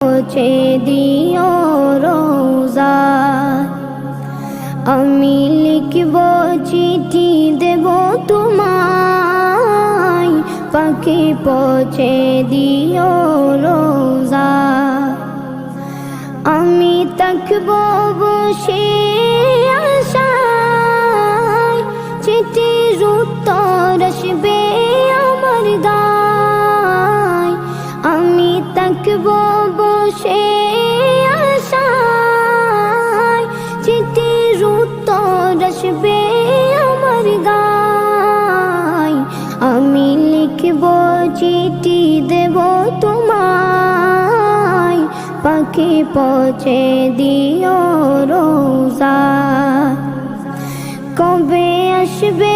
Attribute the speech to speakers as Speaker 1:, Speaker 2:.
Speaker 1: পৌঁছে দিও রোজা। আমি লিখব চিঠি দেব তোমায়, পাখি পৌঁছে দিও রোজা। আমি থাকব বসে আশায়, চিঠির উত্তর আসবে আমার গায়। আমি থাকব বসে আশায়, চিঠির উত্তর আসবে আমার গায়। আমি লিখব চিঠি দেব তোমায়, পাখি পৌঁছে দিও রোজা। কবে আসবে